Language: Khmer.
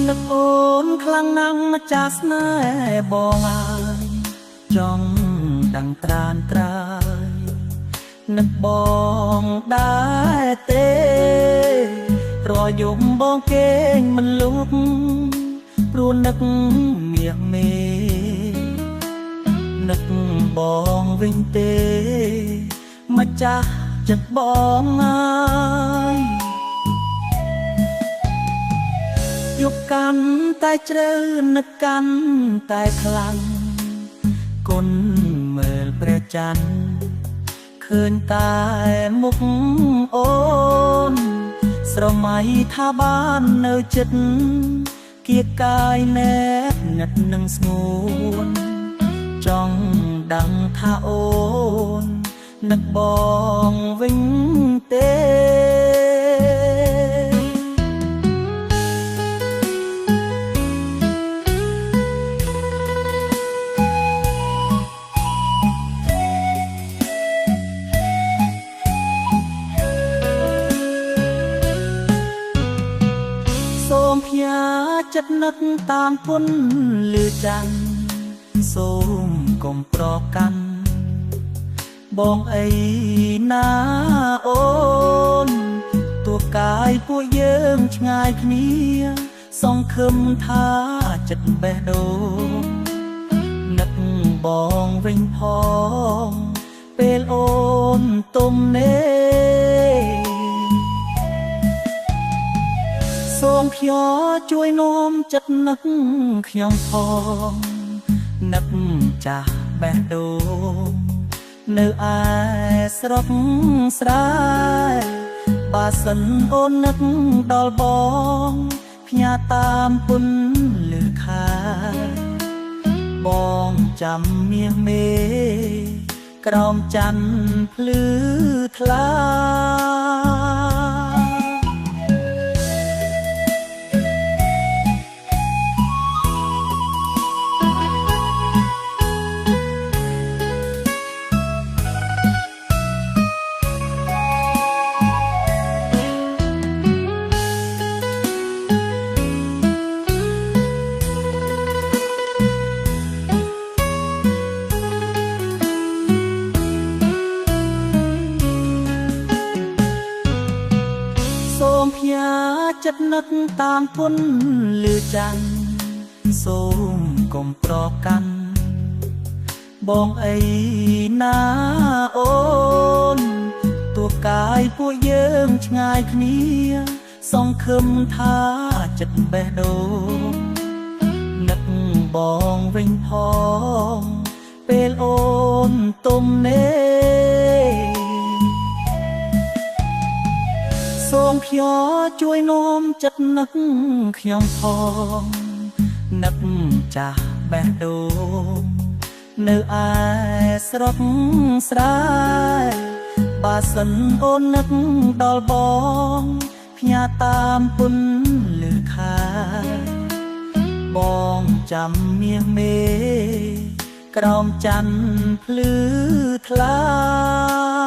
នឹកអូនខ្លាំងណាស់ម្ចាស់ស្នេហ៍បងអើយចង់ដឹងត្រានត្រើយនឹកបងដែរទេរយំបងគេងមិនលុបព្រោះនឹកមាសមេនឹកបងវិញទេម្ចាស់ចិត្តបងអើយយកកាន់តែជ្រៅនឹកកាន់តែខ្លាំងគុណមើលព្រះច័ន្ទឃើញតែមុខអូនស្រមៃថាបាននៅចិត្តគៀកកាយណែបងឹតនឹងស្ងួនចង់ដឹងថាអូននឹកបងវិញទេសូមផ្ញើចិត្តនឹកតាមពុនលឺចាំងសូមកុំប្រកាន់បងអីណាអូនទោះកាយពួកយើងឆ្ងាយគ្នាសង្ឃឹមថាចិត្តបេះដូងនឹកបងវិញផងពេលអូនទុំនេសូមខ្យល់ជួយនាំចិត្តនឹកខ្ញុំផងនឹកចាស់បេះដូងនៅឯស្រុកស្រែបើសិនអូននឹកដល់បងផ្ញើតាមពុនលឺខាបងចាំមាសមេក្រោមច័ន្ទភ្លឺថ្លាសូមផ្ញើចិត្តនឹកតាមពុនលឺចាំងសូមកុំប្រកាន់បងអីណាអូនទោះកាយពួកយើងឆ្ងាយគ្នាសង្ឃឹមថាចិត្តបេះដូងនឹកបងវិញផងពេលអូនទុំនេសូមខ្យល់ជួយនាំចិត្តនឹកខ្ញុំផងនឹកចាស់បេះដូងនៅឯស្រុកស្រែបើសិនអូននឹកដល់បងផ្ញើតាមពុនលឺខាបងចាំមាសមេក្រោមច័ន្ទភ្លឺថ្លា